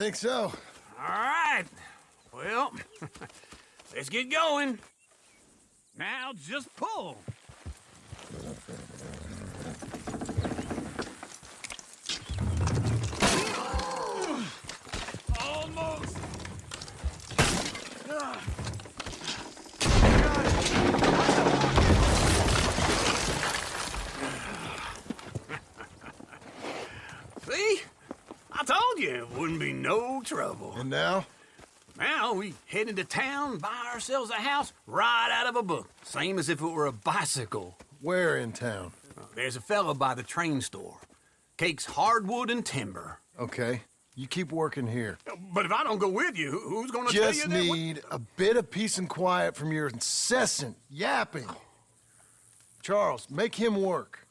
think so. All right. Well, let's get going. Now just pull. Almost. See? I told you it wouldn't be no trouble. And now? Now we head into town, buy ourselves a house right out of a book. Same as if it were a bicycle. Where in town? There's a fella by the train store. Cakes hardwood and timber. Okay, you keep working here. But if I don't go with you, who's gonna tell you Just that? need a bit of peace and quiet from your incessant yapping. Charles, make him work.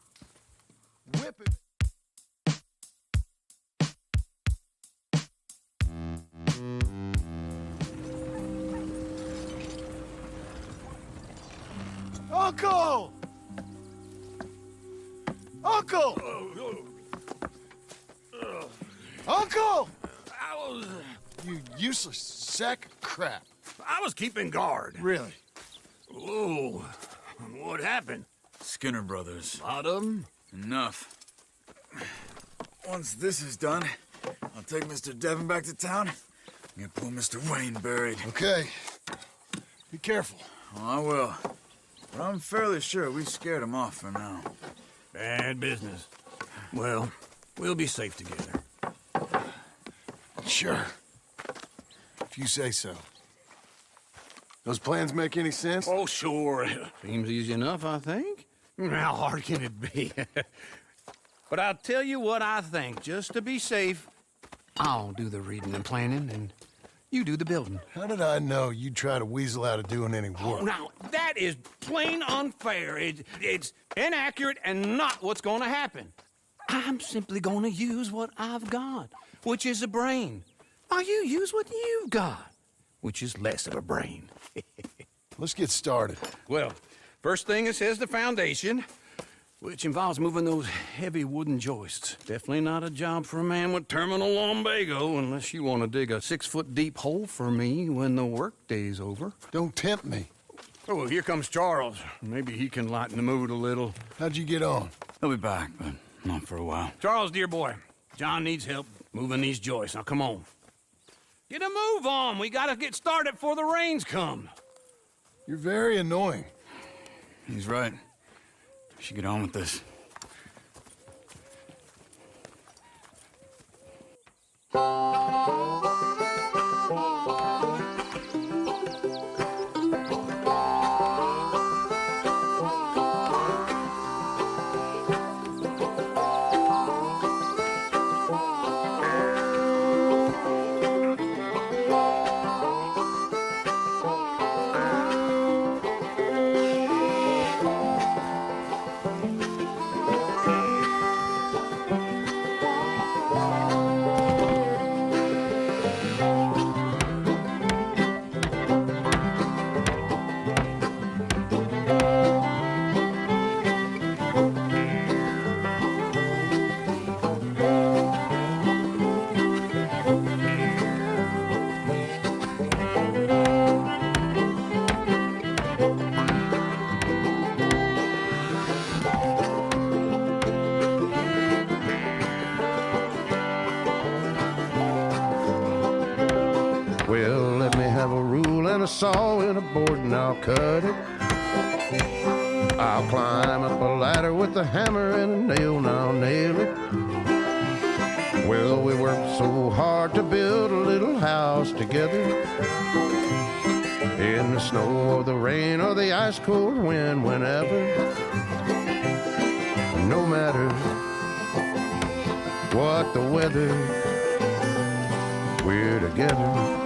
Whip it. Uncle! Uncle! Uncle! You useless sack of crap. I was keeping guard. Really? Whoa. What happened? Skinner Brothers. Lot of 'em? Enough. Once this is done, I'll take Mr. Devon back to town and get poor Mr. Wayne buried. Okay. Be careful. Oh, I will. But I'm fairly sure we scared him off for now. Bad business. Well, we'll be safe together. Sure. If you say so. Those plans make any sense? Oh, sure. Seems easy enough, I think. How hard can it be? But I'll tell you what I think. Just to be safe, I'll do the reading and planning, and you do the building. How did I know you'd try to weasel out of doing any Oh, work? now, that is plain unfair. It's inaccurate and not what's going to happen. I'm simply going to use what I've got, which is a brain. Now you use what you've got, which is less of a brain. Let's get started. Well, first thing it says the foundation, which involves moving those heavy wooden joists. Definitely not a job for a man with terminal lumbago, unless you want to dig a 6-foot deep hole for me when the workday's over. Don't tempt me. Oh, here comes Charles. Maybe he can lighten the mood a little. How'd you get on? He'll be back, but not for a while. Charles, dear boy, John needs help moving these joists. Now, come on. Get a move on. We gotta get started before the rains come. You're very annoying. He's right. We should get on with this. Well, let me have a rule and a saw and a board and I'll cut it. I'll climb up a ladder with a hammer and a nail and I'll nail it. Well, we worked so hard to build a little house together. In the snow or the rain or the ice cold wind, whenever. No matter what the weather, we're together.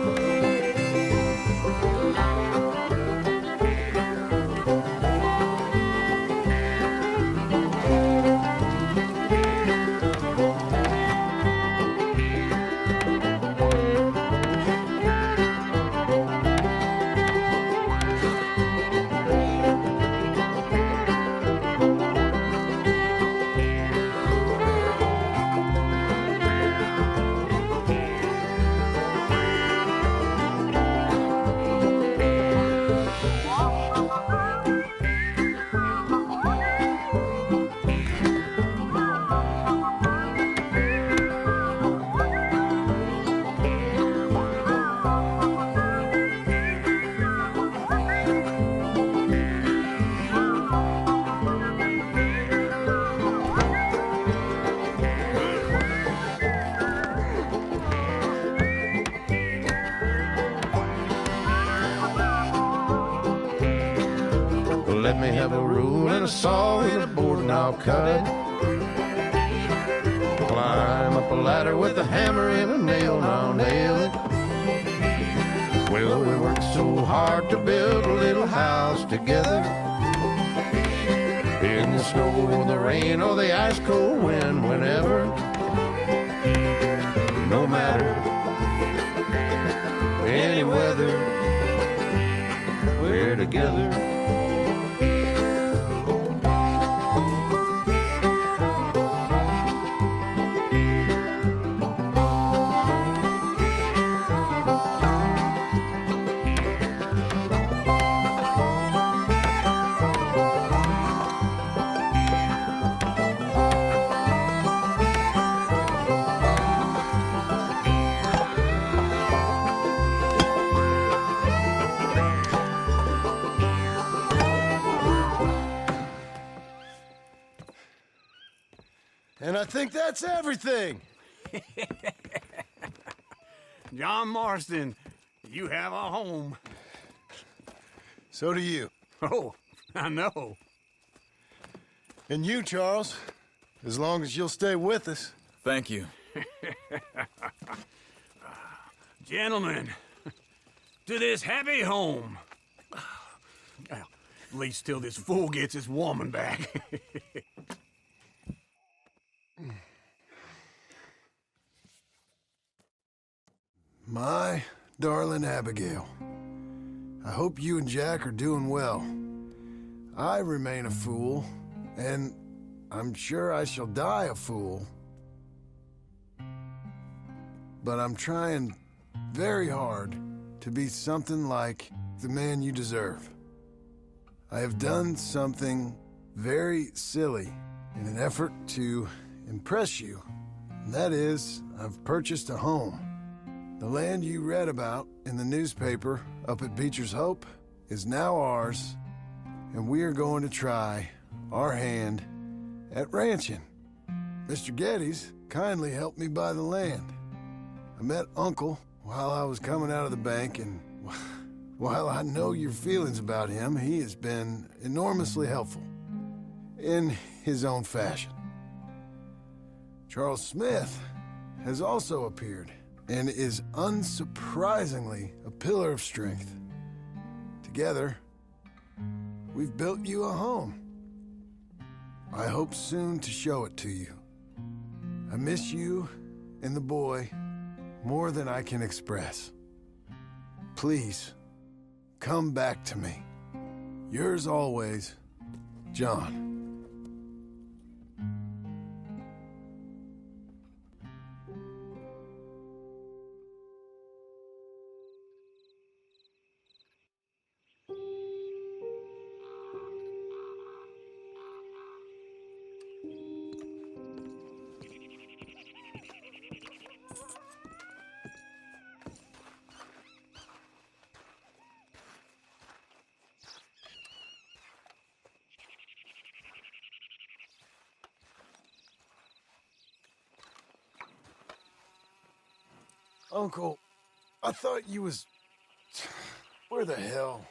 Let me have a rule and a saw and a board and I'll cut it. Climb up a ladder with a hammer and a nail and I'll nail it. Well, we worked so hard to build a little house together. In the snow, the rain, or the ice cold wind, whenever. No matter any weather, we're together. And I think that's everything. John Marston, you have a home. So do you. Oh, I know. And you, Charles, as long as you'll stay with us. Thank you. Gentlemen, to this happy home. Well, at least till this fool gets his woman back. My darling Abigail, I hope you and Jack are doing well. I remain a fool, and I'm sure I shall die a fool. But I'm trying very hard to be something like the man you deserve. I have done something very silly in an effort to impress you, and that is, I've purchased a home. The land you read about in the newspaper up at Beecher's Hope is now ours, and we are going to try our hand at ranching. Mr. Geddes kindly helped me buy the land. I met Uncle while I was coming out of the bank, and while I know your feelings about him, he has been enormously helpful in his own fashion. Charles Smith has also appeared and is unsurprisingly a pillar of strength. Together, we've built you a home. I hope soon to show it to you. I miss you and the boy more than I can express. Please, come back to me. Yours always, John. Uncle, I thought you was... Where the hell?